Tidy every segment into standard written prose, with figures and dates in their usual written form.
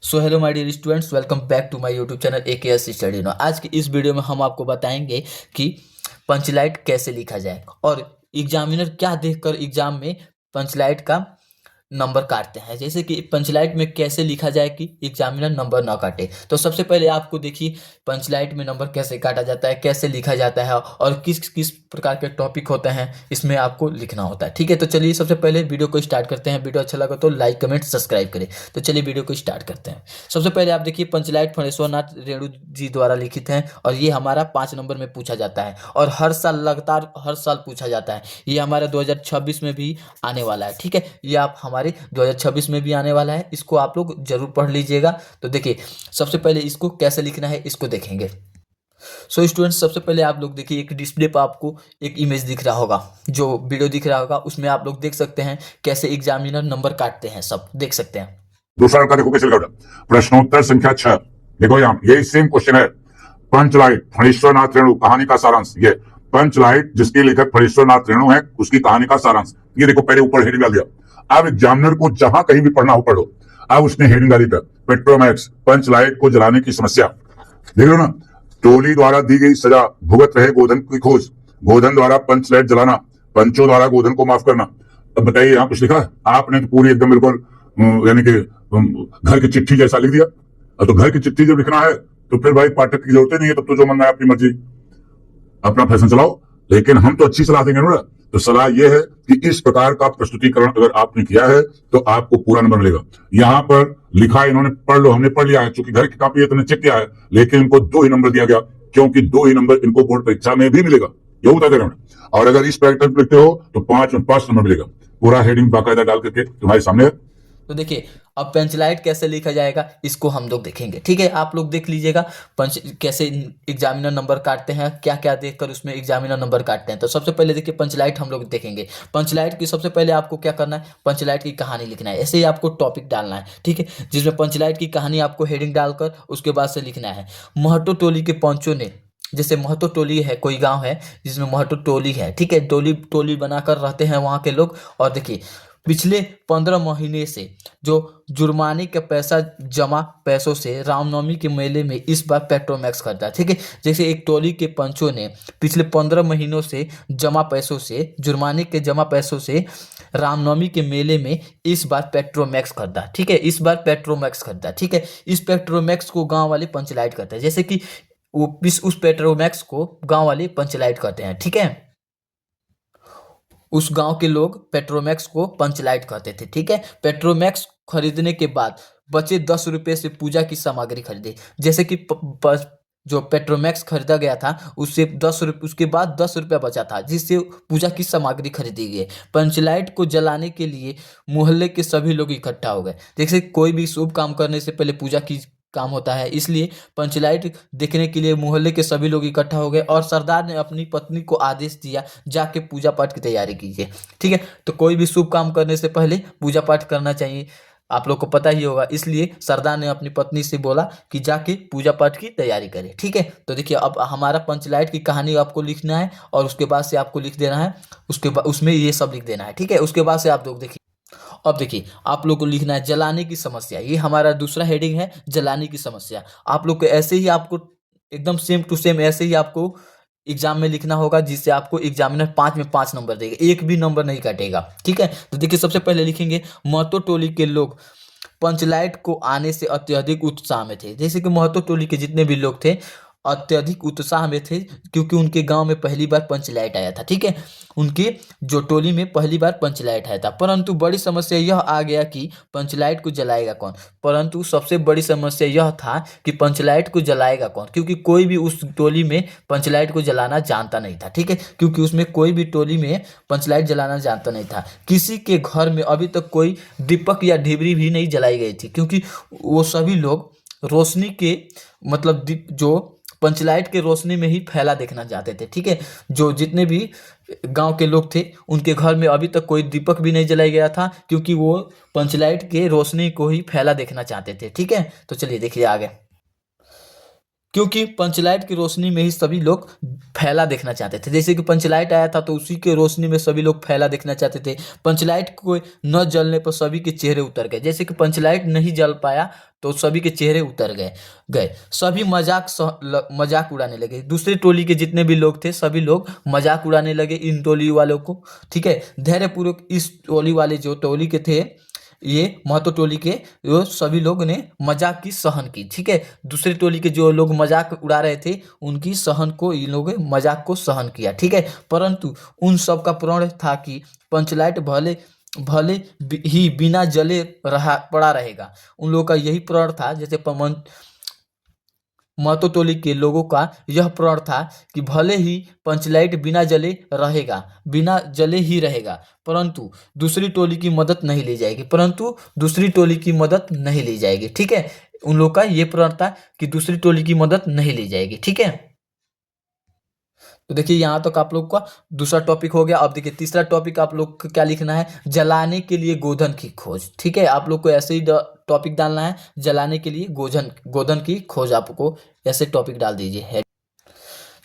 So hello my dear students, welcome back to my YouTube channel AKS study know. आज की इस video में हम आपको बताएंगे कि पंचलाइट कैसे लिखा जाए और एग्जामिनर क्या देखकर एग्जाम में पंचलाइट का नंबर काटते हैं। जैसे कि पंचलाइट में कैसे लिखा जाए कि एग्जामिनर नंबर ना काटे। तो सबसे पहले आपको देखिए पंचलाइट में नंबर कैसे काटा जाता है, कैसे लिखा जाता है और किस किस प्रकार के टॉपिक होते हैं इसमें आपको लिखना होता है। ठीक है, तो चलिए सबसे पहले वीडियो को स्टार्ट करते हैं। वीडियो अच्छा लगा तो लाइक कमेंट सब्सक्राइब करें। तो चलिए वीडियो को स्टार्ट करते हैं। सबसे पहले आप देखिए पंचलाइट फणेश्वर नाथ रेणु जी द्वारा लिखित है और ये हमारा 5 नंबर में पूछा जाता है और हर साल लगातार हर साल पूछा जाता है। ये हमारा 2026 में भी आने वाला है। ठीक है, ये आप हमारे 2026 में भी आने वाला है, इसको आप लोग जरूर पढ़ लीजिएगा। तो देखिए सबसे पहले इसको कैसे लिखना है इसको देखेंगे। सो स्टूडेंट्स, सबसे पहले आप लोग देखिए एक डिस्प्ले पर आपको एक इमेज दिख रहा होगा, जो वीडियो दिख रहा होगा उसमें आप लोग देख सकते हैं कैसे एग्जामिनर नंबर काटते हैं, सब देख सकते हैं। दूसरा लड़का देखो कैसे लिखा होता प्रश्नोत्तर संख्या 6। देखो यहाँ यही सेम क्वेश्चन है। पंचलाइट फणीश्वर नाथ रेणु कहानी का सारांश। ये पंचलाइट जिसके लेखक फणीश्वर नाथ रेणु है उसकी कहानी का सारांश। ये देखो पहले ऊपर हेडिंग डाल दिया। अब एग्जामिनर को जहां कहीं भी पढ़ना हो पढ़ो। अब उसने हेडिंग डाली था पेट्रोमैक्स पंचलाइट को जलाने की समस्या। देख रहे हो ना, टोली द्वारा दी गई सजा भुगत रहे गोधन की खोज, गोधन द्वारा पंचलाइट जलाना, पंचों द्वारा गोधन को माफ करना। अब बताइए यहाँ कुछ लिखा है आपने? तो पूरी एकदम बिल्कुल यानी कि घर की चिट्ठी जैसा लिख दिया। तो घर की चिट्ठी जब लिखना है तो फिर भाई पाठक की जरूरत नहीं है, तब तो जो मन है अपनी मर्जी अपना फैशन चलाओ। लेकिन हम तो अच्छी सलाह देंगे ना। तो सलाह यह है कि इस प्रकार का प्रस्तुतिकरण अगर आपने किया है तो आपको पूरा नंबर मिलेगा। यहाँ पर लिखा है इन्होंने पढ़ लो, हमने पढ़ लिया है, चूंकि घर की कापी है तो चेक किया है, लेकिन इनको 2 ही नंबर दिया गया क्योंकि 2 ही नंबर इनको बोर्ड परीक्षा में भी मिलेगा। ये बता दे रहे हैं। और अगर इस पैटर्न लिखते हो तो 5 में 5 नंबर मिलेगा। पूरा हेडिंग बाकायदा डाल करके तुम्हारे सामने है। तो देखिए अब पेंचलाइट कैसे लिखा जाएगा इसको हम लोग देखेंगे। ठीक है, आप लोग देख लीजिएगा पंच कैसे एग्जामिनर नंबर काटते हैं, क्या क्या देखकर उसमें एग्जामिनर नंबर काटते हैं। तो सबसे पहले देखिए पंचलाइट हम लोग देखेंगे। पंचलाइट की सबसे पहले आपको क्या करना है, पंचलाइट की कहानी लिखना है। ऐसे ही आपको टॉपिक डालना है, ठीक है, जिसमें पंचलाइट की कहानी आपको हेडिंग डालकर उसके बाद से लिखना है। महतो टोली के पंचों ने, जैसे महतो टोली है, कोई गांव है जिसमें महतो टोली है, ठीक है, टोली टोली बनाकर रहते हैं वहाँ के लोग। और देखिए पिछले 15 महीने से जो जुर्माने का पैसा जमा पैसों से रामनवमी के मेले में इस बार पेट्रोमैक्स खरीदा है। ठीक है, जैसे एक टोली के पंचों ने पिछले 15 महीनों से जमा पैसों से, जुर्माने के जमा पैसों से रामनवमी के मेले में इस बार पेट्रोमैक्स खरीदा। ठीक है, इस बार पेट्रोमैक्स खरीदा। ठीक है, इस पेट्रोमैक्स को गांव वाले पंचलाइट करते हैं। जैसे कि वो उस पेट्रोमैक्स को गांव वाले पंचलाइट करते हैं। ठीक है, उस गांव के लोग पेट्रोमैक्स को पंचलाइट कहते थे। ठीक है, पेट्रोमैक्स खरीदने के बाद बचे 10 रुपये से पूजा की सामग्री खरीदे। जैसे कि जो पेट्रोमैक्स खरीदा गया था उससे 10 रुपये, उसके बाद 10 रुपया बचा था जिससे पूजा की सामग्री खरीदी गई। पंचलाइट को जलाने के लिए मोहल्ले के सभी लोग इकट्ठा हो गए। जैसे कोई भी शुभ काम करने से पहले पूजा की काम होता है, इसलिए पंचलाइट देखने के लिए मोहल्ले के सभी लोग इकट्ठा हो गए और सरदार ने अपनी पत्नी को आदेश दिया जाके पूजा पाठ की तैयारी कीजिए। ठीक है, तो कोई भी शुभ काम करने से पहले पूजा पाठ करना चाहिए, आप लोग को पता ही होगा। इसलिए सरदार ने अपनी पत्नी से बोला कि जाके पूजा पाठ की तैयारी करें। ठीक है, तो देखिए अब हमारा पंचलाइट की कहानी आपको लिखना है और उसके बाद से आपको लिख देना है, उसके बाद उसमें ये सब लिख देना है। ठीक है, उसके बाद से आप लोग देखिए। अब देखिए आप लोग को लिखना है जलाने की समस्या। ये हमारा दूसरा हेडिंग है, जलाने की समस्या। आप लोग को ऐसे ही आपको एकदम सेम टू सेम ऐसे ही आपको एग्जाम में लिखना होगा, जिससे आपको एग्जामिनर 5 में 5 नंबर देगा, एक भी नंबर नहीं काटेगा। ठीक है, तो देखिए सबसे पहले लिखेंगे महतो टोली के लोग पंचलाइट को आने से अत्यधिक उत्साह में थे। जैसे कि महतो टोली के जितने भी लोग थे अत्यधिक उत्साह में थे क्योंकि उनके गांव में पहली बार पंचलाइट आया था। ठीक है, उनके जो टोली में पहली बार पंचलाइट आया था। परंतु बड़ी समस्या यह आ गया कि पंचलाइट को जलाएगा कौन। परंतु सबसे बड़ी समस्या यह था कि पंचलाइट को जलाएगा कौन, क्योंकि कोई भी उस टोली में पंचलाइट को जलाना जानता नहीं था। ठीक है, क्योंकि उसमें कोई भी टोली में पंचलाइट जलाना जानता नहीं था। किसी के घर में अभी तक कोई दीपक या ढिबरी भी नहीं जलाई गई थी, क्योंकि वो सभी लोग रोशनी के मतलब जो पंचलाइट के रोशनी में ही फैला देखना चाहते थे। ठीक है, जो जितने भी गांव के लोग थे उनके घर में अभी तक कोई दीपक भी नहीं जलाया गया था, क्योंकि वो पंचलाइट के रोशनी को ही फैला देखना चाहते थे। ठीक है, तो चलिए देखिए आगे। क्योंकि पंचलाइट की रोशनी में ही सभी लोग फैला देखना चाहते थे। जैसे कि पंचलाइट आया था तो उसी के रोशनी में सभी लोग फैला देखना चाहते थे। पंचलाइट को न जलने पर सभी के चेहरे उतर गए। जैसे कि पंचलाइट नहीं जल पाया तो सभी के चेहरे उतर गए सभी मजाक उड़ाने लगे। दूसरी टोली के जितने भी लोग थे सभी लोग मजाक उड़ाने लगे इन टोली वालों को। ठीक है, धैर्यपूर्वक इस टोली वाले जो टोली के थे, ये महतो टोली के, वो सभी लोग ने मजाक की सहन की। ठीक है, दूसरी टोली के जो लोग मजाक उड़ा रहे थे उनकी सहन को इन लोगों ने मजाक को सहन किया। ठीक है, परंतु उन सब का प्रण था कि पंचलाइट भले भले ही बिना जले पड़ा रहेगा। उन लोगों का यही प्रण था। जैसे महतो टोली के लोगों का यह प्रण था कि भले ही पंचलाइट बिना जले रहेगा, बिना जले ही रहेगा, परंतु दूसरी टोली की मदद नहीं ली जाएगी, ठीक है, उन लोग का ये प्रण था कि दूसरी टोली की मदद नहीं ली जाएगी। ठीक है, तो देखिए यहाँ तक आप लोग का दूसरा टॉपिक हो गया। अब देखिए तीसरा टॉपिक आप लोग को क्या लिखना है, जलाने के लिए गोधन की खोज। ठीक है, आप लोग को ऐसे ही टॉपिक डालना है, जलाने के लिए गोधन की खोज, आपको ऐसे टॉपिक डाल दीजिए।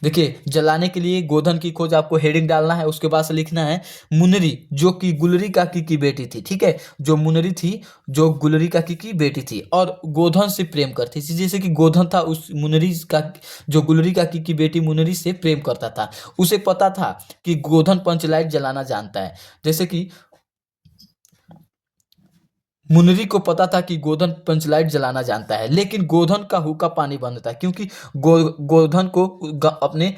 देखिए जलाने के लिए गोधन की खोज आपको हेडिंग डालना है। उसके बाद से लिखना है मुनरी जो कि गुलरी काकी की बेटी थी। ठीक है, जो मुनरी थी जो गुलरी काकी की बेटी थी और गोधन से प्रेम करती थी। जैसे कि गोधन था उस मुनरी का, जो गुलरी काकी की बेटी मुनरी से प्रेम करता था। उसे पता था कि गोधन पंचलाइट जलाना जानता है। जैसे कि मुनरी को पता था कि गोधन पंचलाइट जलाना जानता है, लेकिन गोधन का हुक्का पानी बंद था क्योंकि गोधन को अपने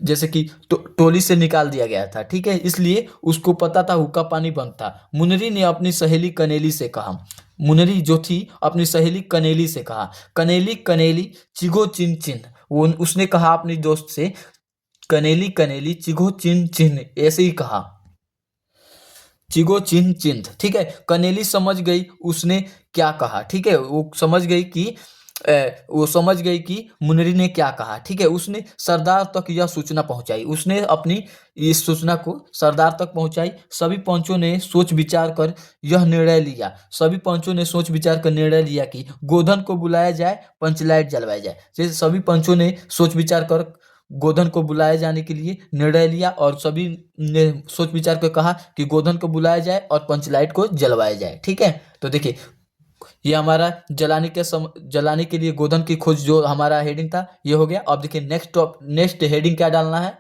जैसे कि टोली से निकाल दिया गया था। ठीक है, इसलिए उसको पता था हुक्का पानी बंद था। मुनरी ने अपनी सहेली कनेली से कहा, मुनरी जो थी अपनी सहेली कनेली से कहा, कनेली कनेली चिगो चिन चिन, वो उसने कहा अपनी दोस्त से, कनेली कनेली चिगो चिन चिन, ऐसे ही कहा, चिगो चिन्ह चिन्ह। ठीक है, कनेली समझ गई उसने क्या कहा। ठीक है, वो समझ गई कि मुनरी ने क्या कहा। ठीक है, उसने सरदार तक यह सूचना पहुंचाई, उसने अपनी इस सूचना को सरदार तक पहुंचाई। सभी पंचों ने सोच विचार कर कि गोधन को बुलाया जाए, पंचलाइट जलवाया जाए। जैसे सभी पंचों ने सोच विचार कर गोधन को बुलाए जाने के लिए निर्णय लिया और सभी ने सोच विचार कर कहा कि गोधन को बुलाया जाए और पंचलाइट को जलवाया जाए। ठीक है, तो देखिए ये हमारा जलाने के लिए गोधन की खोज जो हमारा हेडिंग था ये हो गया। अब देखिए नेक्स्ट हेडिंग क्या डालना है।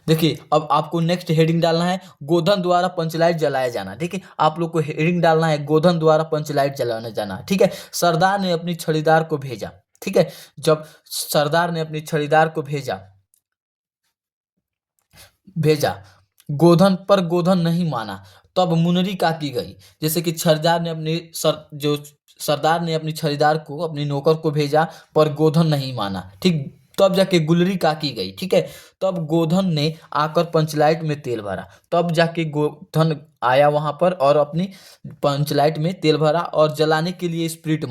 देखिए अब आपको नेक्स्ट हेडिंग डालना है गोधन द्वारा पंचलाइट जलाया जाना। देखिए आप लोग को हेडिंग डालना है गोधन द्वारा पंचलाइट जलाने जाना। ठीक है, सरदार ने अपनी छड़ीदार को भेजा। ठीक है, जब सरदार ने अपनी छड़ीदार को भेजा गोधन नहीं माना, तब मुनरी काकी गई। जैसे कि सरदार ने अपनी छड़ीदार को, अपनी नौकर को भेजा पर गोधन नहीं माना। ठीक, तब जाके गुलरी काकी गई। ठीक है, तब गोधन ने आकर पंचलाइट में तेल भरा, तब जाके गोधन आया वहां पर और अपनी पंचलाइट में तेल भरा और जलाने के लिए स्प्रिट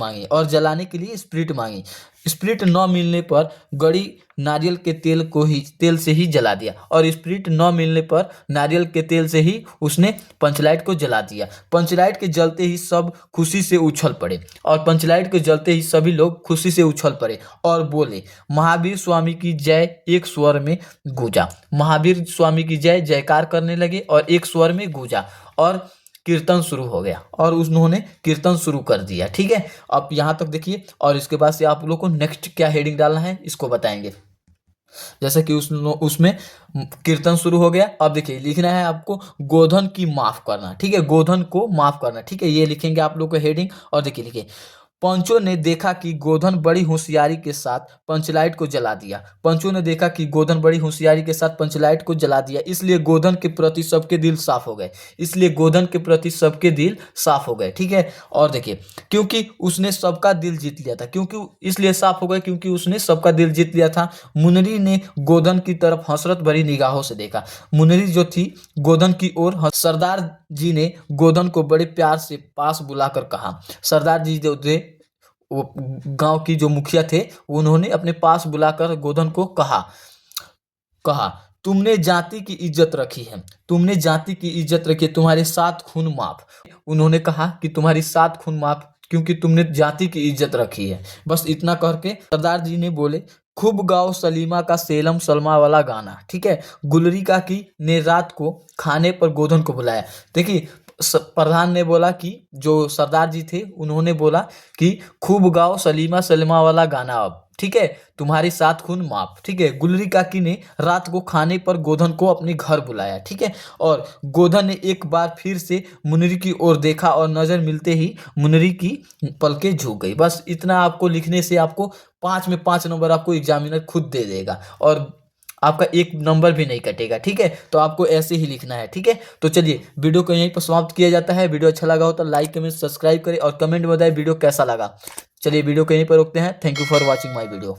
मांगी। स्प्रिट न मिलने पर गड़ी नारियल के तेल से ही जला दिया, और स्प्रिट न मिलने पर नारियल के तेल से ही उसने पंचलाइट को जला दिया। पंचलाइट के जलते ही सब खुशी से उछल पड़े, और पंचलाइट के जलते ही सभी लोग खुशी से उछल पड़े और बोले महावीर स्वामी की जय, एक स्वर में गूंजा। महावीर स्वामी की जय जयकार करने लगे और एक स्वर में गूंजा और कीर्तन शुरू हो गया, और उन्होंने कीर्तन शुरू कर दिया। ठीक है, अब यहाँ तक देखिए, और इसके बाद से आप लोग को नेक्स्ट क्या हेडिंग डालना है इसको बताएंगे। जैसे कि उसमें कीर्तन शुरू हो गया। अब देखिए लिखना है आपको गोधन की माफ करना। ठीक है, गोधन को माफ करना। ठीक है, ये लिखेंगे आप लोग को हेडिंग। और देखिए लिखिए पंचों ने देखा कि गोधन बड़ी होशियारी के साथ पंचलाइट को जला दिया। इसलिए गोधन के प्रति सबके दिल साफ हो गए। ठीक है, और देखिए क्योंकि उसने सबका दिल जीत लिया था, मुनरी ने गोधन की तरफ हसरत भरी निगाहों से देखा। मुनरी जो थी गोधन की ओर, सरदार जी ने गोधन को बड़े प्यार से पास बुलाकर कहा। सरदार जी जो थे वो गांव की जो मुखिया थे, उन्होंने अपने पास बुलाकर गोधन को कहा तुमने जाति की इज्जत रखी है, तुम्हारे 7 खून माफ। उन्होंने कहा कि तुम्हारी 7 खून माफ क्योंकि तुमने जाति की इज्जत रखी है। बस इतना करके सरदार जी ने बोले, खूब गाओ सलीमा का सेलम सलमा वाला गाना, ठीक है। गुलरी काकी ने रात को खाने पर गोधन को बुलाया। देखिए प्रधान ने बोला कि जो सरदार जी थे उन्होंने बोला कि खूब गाओ सलीमा सलमा वाला गाना अब, ठीक है, तुम्हारी सात खून माफ, ठीक है। गुलरी काकी ने रात को खाने पर गोधन को अपने घर बुलाया, ठीक है। और गोधन ने एक बार फिर से मुनरी की ओर देखा और नजर मिलते ही मुनरी की पलकें झुक गई। बस इतना आपको लिखने से आपको 5 में 5 नंबर आपको एग्जामिनर खुद दे देगा और आपका एक नंबर भी नहीं कटेगा, ठीक है। तो आपको ऐसे ही लिखना है, ठीक है। तो चलिए वीडियो को यहीं पर समाप्त किया जाता है। वीडियो अच्छा लगा हो तो लाइक कमेंट सब्सक्राइब करें और कमेंट में बताएं वीडियो कैसा लगा। चलिए वीडियो को यहीं पर रोकते हैं। Thank you for watching my video.